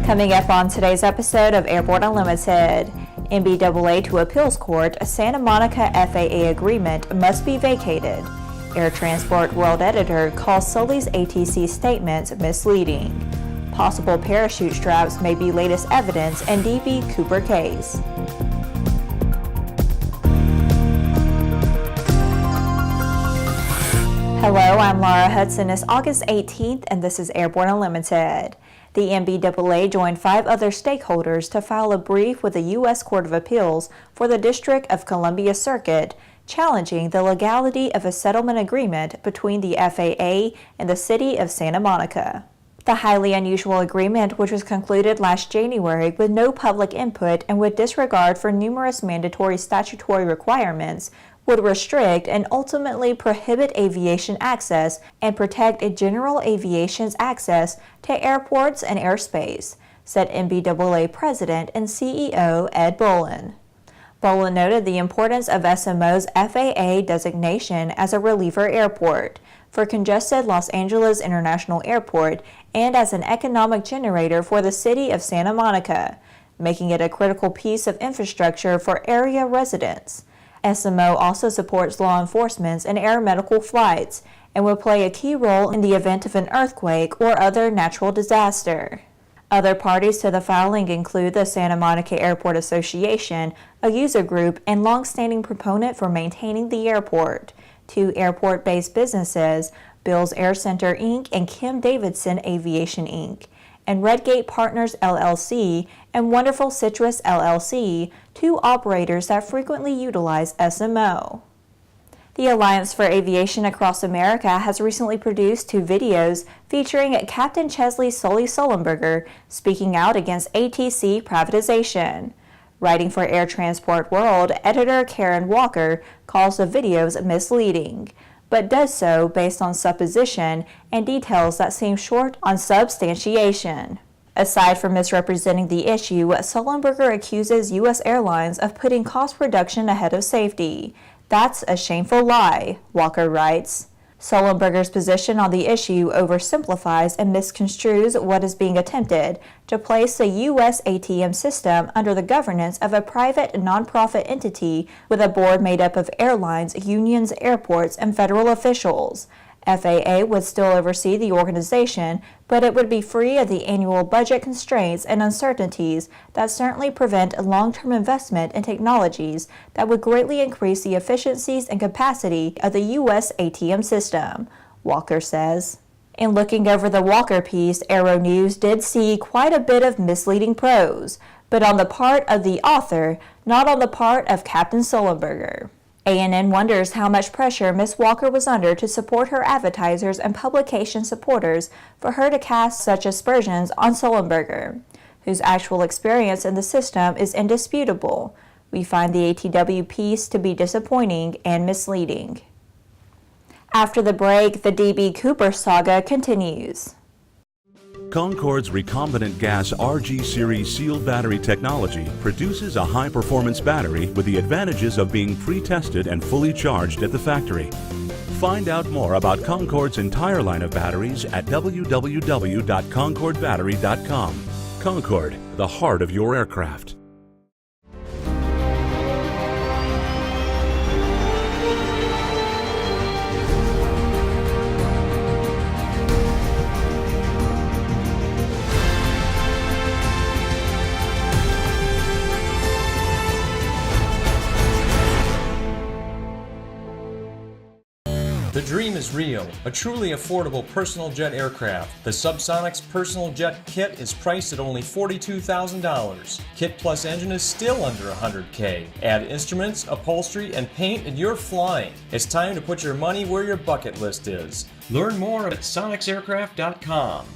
Coming up on today's episode of Airborne Unlimited, NBAA to appeals court, a Santa Monica FAA agreement must be vacated. Air Transport World editor calls Sully's ATC statements misleading. Possible parachute straps may be latest evidence in DB Cooper case. Hello, I'm Laura Hudson. It's August 18th and this is Airborne Unlimited. The NBAA joined 5 other stakeholders to file a brief with the U.S. Court of Appeals for the District of Columbia Circuit, challenging the legality of a settlement agreement between the FAA and the City of Santa Monica. The highly unusual agreement, which was concluded last January with no public input and with disregard for numerous mandatory statutory requirements, would restrict and ultimately prohibit aviation access and protect general aviation's access to airports and airspace, said NBAA President and CEO Ed Bolen. Bolen noted the importance of SMO's FAA designation as a reliever airport for congested Los Angeles International Airport and as an economic generator for the city of Santa Monica, making it a critical piece of infrastructure for area residents. SMO also supports law enforcement's and air medical flights and will play a key role in the event of an earthquake or other natural disaster. Other parties to the filing include the Santa Monica Airport Association, a user group and long-standing proponent for maintaining the airport, 2 airport-based businesses, Bill's Air Center Inc. and Kim Davidson Aviation Inc., and Redgate Partners LLC and Wonderful Citrus LLC, 2 operators that frequently utilize SMO. The Alliance for Aviation Across America has recently produced 2 videos featuring Captain Chesley Sullenberger speaking out against ATC privatization. Writing for Air Transport World, editor Karen Walker calls the videos misleading, but does so based on supposition and details that seem short on substantiation. Aside from misrepresenting the issue, Sullenberger accuses U.S. airlines of putting cost reduction ahead of safety. That's a shameful lie, Walker writes. Sullenberger's position on the issue oversimplifies and misconstrues what is being attempted to place the U.S. ATM system under the governance of a private nonprofit entity with a board made up of airlines, unions, airports, and federal officials. FAA would still oversee the organization, but it would be free of the annual budget constraints and uncertainties that certainly prevent long-term investment in technologies that would greatly increase the efficiencies and capacity of the U.S. ATM system, Walker says. In looking over the Walker piece, Aero-News did see quite a bit of misleading prose, but on the part of the author, not on the part of Captain Sullenberger. ANN wonders how much pressure Ms. Walker was under to support her advertisers and publication supporters for her to cast such aspersions on Sullenberger, whose actual experience in the system is indisputable. We find the ATW piece to be disappointing and misleading. After the break, the DB Cooper saga continues. Concorde's recombinant gas RG series sealed battery technology produces a high-performance battery with the advantages of being pre-tested and fully charged at the factory. Find out more about Concorde's entire line of batteries at www.concordebattery.com. Concorde, the heart of your aircraft. The dream is real, a truly affordable personal jet aircraft. The Subsonics Personal Jet Kit is priced at only $42,000. Kit plus engine is still under $100K. Add instruments, upholstery, and paint and you're flying. It's time to put your money where your bucket list is. Learn more at sonicsaircraft.com.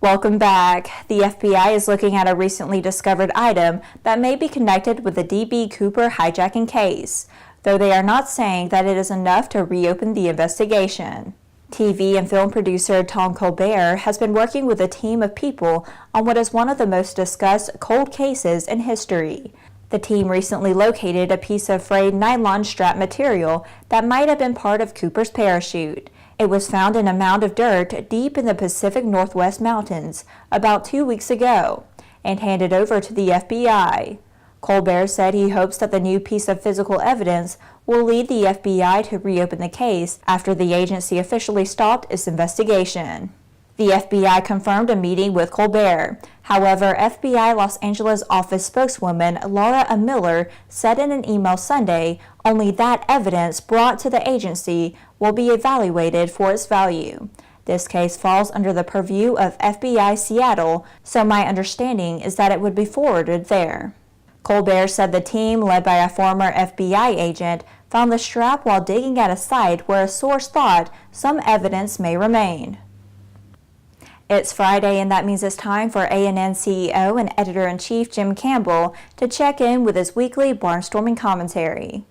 Welcome back. The FBI is looking at a recently discovered item that may be connected with the DB Cooper hijacking case, though they are not saying that it is enough to reopen the investigation. TV and film producer Tom Colbert has been working with a team of people on what is one of the most discussed cold cases in history. The team recently located a piece of frayed nylon strap material that might have been part of Cooper's parachute. It was found in a mound of dirt deep in the Pacific Northwest Mountains about 2 weeks ago and handed over to the FBI. Colbert said he hopes that the new piece of physical evidence will lead the FBI to reopen the case after the agency officially stopped its investigation. The FBI confirmed a meeting with Colbert. However, FBI Los Angeles office spokeswoman Laura Miller said in an email Sunday only that evidence brought to the agency will be evaluated for its value. This case falls under the purview of FBI Seattle, so my understanding is that it would be forwarded there. Colbert said the team, led by a former FBI agent, found the strap while digging at a site where a source thought some evidence may remain. It's Friday, and that means it's time for A&N CEO and Editor-in-Chief Jim Campbell to check in with his weekly Barnstorming commentary.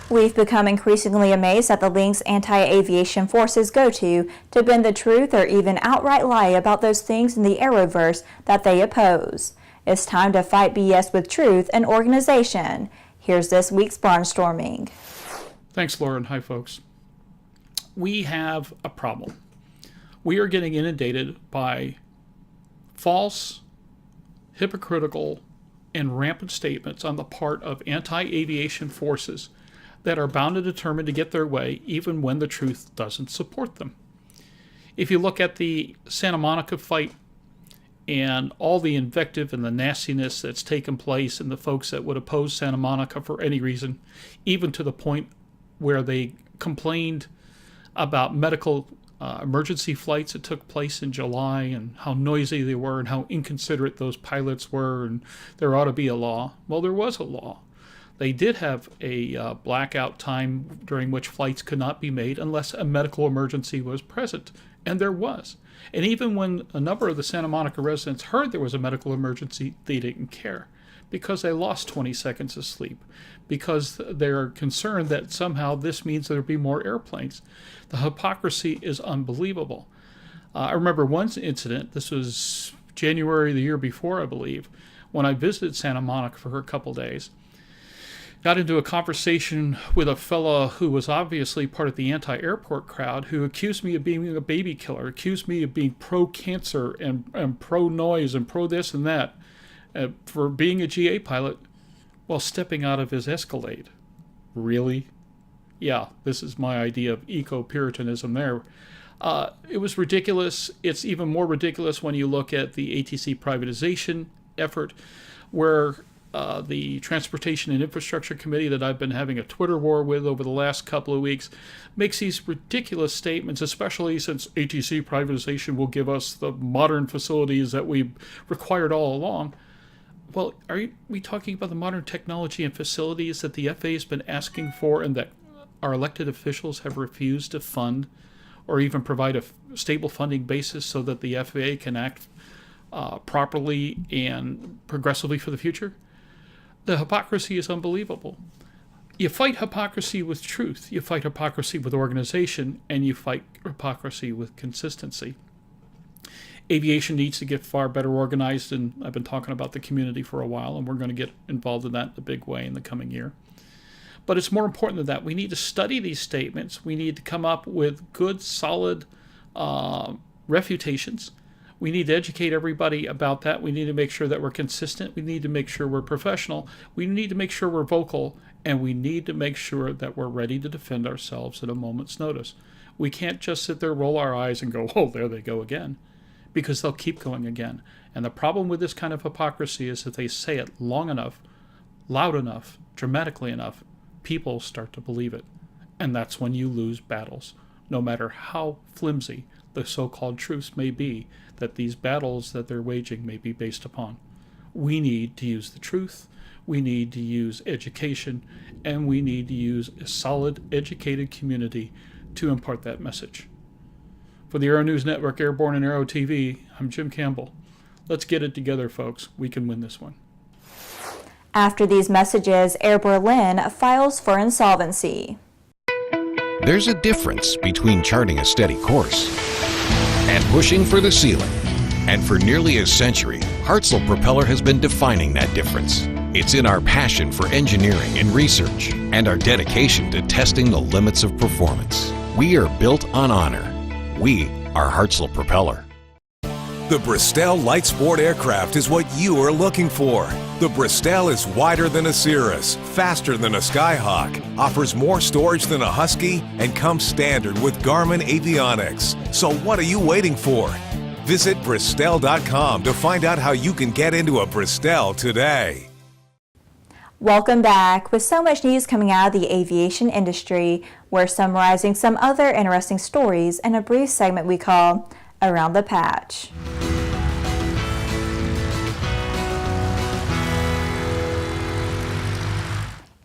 We've become increasingly amazed at the lengths anti-aviation forces go to bend the truth or even outright lie about those things in the Aeroverse that they oppose. It's time to fight BS with truth and organization. Here's this week's Barnstorming. Thanks, Lauren. Hi, folks. We have a problem. We are getting inundated by false, hypocritical, and rampant statements on the part of anti-aviation forces that are bound and determined to get their way even when the truth doesn't support them. If you look at the Santa Monica fight and all the invective and the nastiness that's taken place and the folks that would oppose Santa Monica for any reason, even to the point where they complained about medical emergency flights that took place in July and how noisy they were and how inconsiderate those pilots were, and there ought to be a law. Well, there was a law. They did have a blackout time during which flights could not be made unless a medical emergency was present, and there was. And even when a number of the Santa Monica residents heard there was a medical emergency, they didn't care because they lost 20 seconds of sleep, because they're concerned that somehow this means there'll be more airplanes. The hypocrisy is unbelievable. I remember one incident, this was January the year before, I believe, when I visited Santa Monica for a couple days. Got into a conversation with a fellow who was obviously part of the anti-airport crowd, who accused me of being a baby killer, accused me of being pro-cancer and pro-noise and pro-this and that, for being a GA pilot while stepping out of his Escalade. Really? Yeah, this is my idea of eco-puritanism there. It was ridiculous. It's even more ridiculous when you look at the ATC privatization effort, where the Transportation and Infrastructure Committee that I've been having a Twitter war with over the last couple of weeks makes these ridiculous statements, especially since ATC privatization will give us the modern facilities that we've required all along. Well, are we talking about the modern technology and facilities that the FAA has been asking for and that our elected officials have refused to fund or even provide a stable funding basis so that the FAA can act properly and progressively for the future? The hypocrisy is unbelievable. You fight hypocrisy with truth, you fight hypocrisy with organization, and you fight hypocrisy with consistency. Aviation needs to get far better organized, and I've been talking about the community for a while, and we're going to get involved in that in a big way in the coming year. But it's more important than that. We need to study these statements. We need to come up with good, solid refutations. We need to educate everybody about that. We need to make sure that we're consistent. We need to make sure we're professional. We need to make sure we're vocal, and we need to make sure that we're ready to defend ourselves at a moment's notice. We can't just sit there, roll our eyes, and go, oh, there they go again, because they'll keep going again. And the problem with this kind of hypocrisy is that they say it long enough, loud enough, dramatically enough, people start to believe it. And that's when you lose battles, no matter how flimsy the so-called truths may be that these battles that they're waging may be based upon. We need to use the truth, we need to use education, and we need to use a solid, educated community to impart that message. For the Aero-News Network, Airborne, and Aero TV, I'm Jim Campbell. Let's get it together, folks. We can win this one. After these messages, Airberlin files for insolvency. There's a difference between charting a steady course and pushing for the ceiling. And for nearly a century, Hartzell Propeller has been defining that difference. It's in our passion for engineering and research and our dedication to testing the limits of performance. We are built on honor. We are Hartzell Propeller. The Bristol Light Sport aircraft is what you are looking for. The Bristol is wider than a Cirrus, faster than a Skyhawk, offers more storage than a Husky, and comes standard with Garmin avionics. So what are you waiting for? Visit Bristol.com to find out how you can get into a Bristol today. Welcome back. With so much news coming out of the aviation industry, we're summarizing some other interesting stories in a brief segment we call Around the Patch.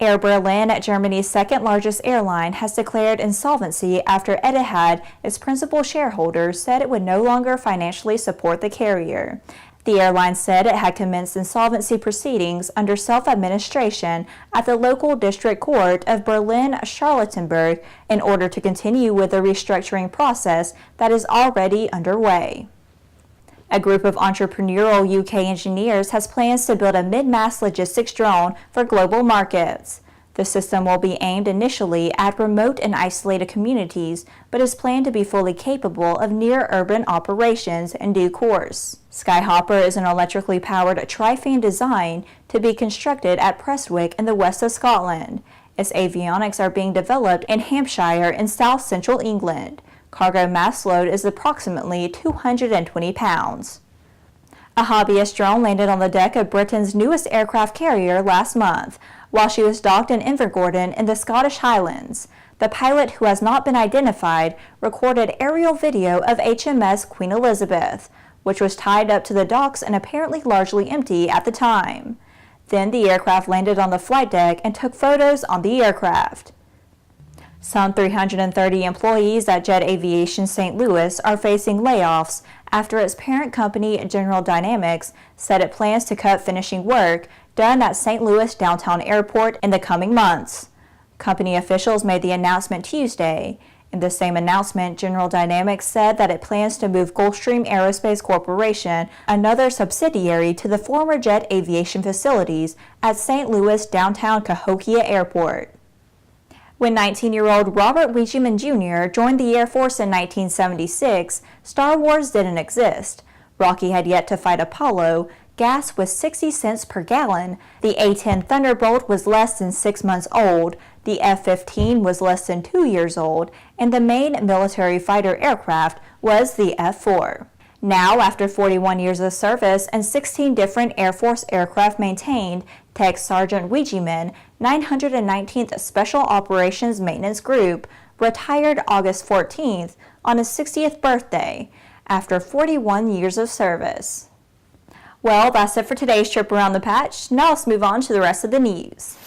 Airberlin, Germany's second largest airline, has declared insolvency after Etihad, its principal shareholder, said it would no longer financially support the carrier. The airline said it had commenced insolvency proceedings under self-administration at the local district court of Berlin-Charlottenburg in order to continue with the restructuring process that is already underway. A group of entrepreneurial UK engineers has plans to build a mid-mass logistics drone for global markets. The system will be aimed initially at remote and isolated communities, but is planned to be fully capable of near-urban operations in due course. Skyhopper is an electrically powered trifan design to be constructed at Prestwick in the west of Scotland. Its avionics are being developed in Hampshire in south-central England. Cargo mass load is approximately 220 pounds. A hobbyist drone landed on the deck of Britain's newest aircraft carrier last month, while she was docked in Invergordon in the Scottish Highlands. The pilot, who has not been identified, recorded aerial video of HMS Queen Elizabeth, which was tied up to the docks and apparently largely empty at the time. Then the aircraft landed on the flight deck and took photos on the aircraft. Some 330 employees at Jet Aviation St. Louis are facing layoffs after its parent company, General Dynamics, said it plans to cut finishing work done at St. Louis Downtown Airport in the coming months. Company officials made the announcement Tuesday. In the same announcement, General Dynamics said that it plans to move Gulfstream Aerospace Corporation, another subsidiary, to the former Jet Aviation facilities at St. Louis Downtown Cahokia Airport. When 19-year-old Robert Wiedemann Jr. joined the Air Force in 1976, Star Wars didn't exist. Rocky had yet to fight Apollo. Gas was 60 cents per gallon. The A-10 Thunderbolt was less than 6 months old. The F-15 was less than 2 years old. And the main military fighter aircraft was the F-4. Now, after 41 years of service and 16 different Air Force aircraft maintained, Tech Sergeant Wiedemann, 919th Special Operations Maintenance Group, retired August 14th on his 60th birthday after 41 years of service. Well, that's it for today's trip around the patch. Now let's move on to the rest of the news.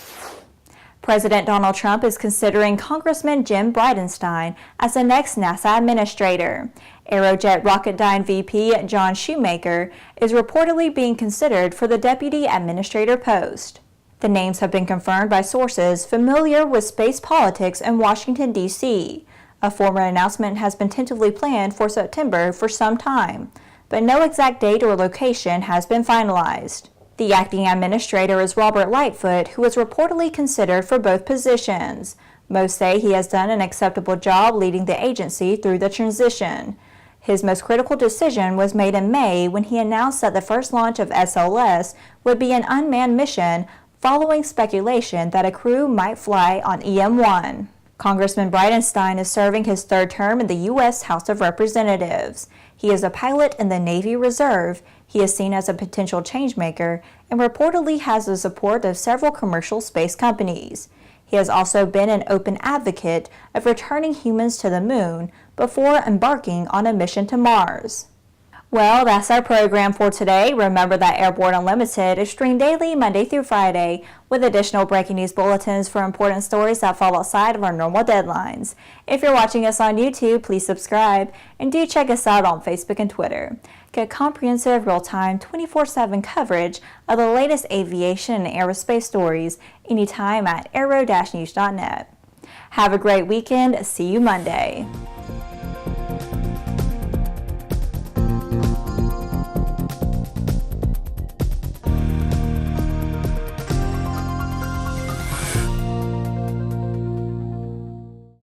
President Donald Trump is considering Congressman Jim Bridenstine as the next NASA administrator. Aerojet Rocketdyne VP John Shoemaker is reportedly being considered for the deputy administrator post. The names have been confirmed by sources familiar with space politics in Washington, D.C. A former announcement has been tentatively planned for September for some time, but no exact date or location has been finalized. The acting administrator is Robert Lightfoot, who is reportedly considered for both positions. Most say he has done an acceptable job leading the agency through the transition. His most critical decision was made in May when he announced that the first launch of SLS would be an unmanned mission following speculation that a crew might fly on EM-1. Congressman Bridenstine is serving his third term in the U.S. House of Representatives. He is a pilot in the Navy Reserve. He is seen as a potential changemaker and reportedly has the support of several commercial space companies. He has also been an open advocate of returning humans to the moon before embarking on a mission to Mars. Well, that's our program for today. Remember that Airborne Unlimited is streamed daily Monday through Friday with additional breaking news bulletins for important stories that fall outside of our normal deadlines. If you're watching us on YouTube, please subscribe and do check us out on Facebook and Twitter. Get comprehensive, real-time, 24/7 coverage of the latest aviation and aerospace stories anytime at aero-news.net. Have a great weekend. See you Monday.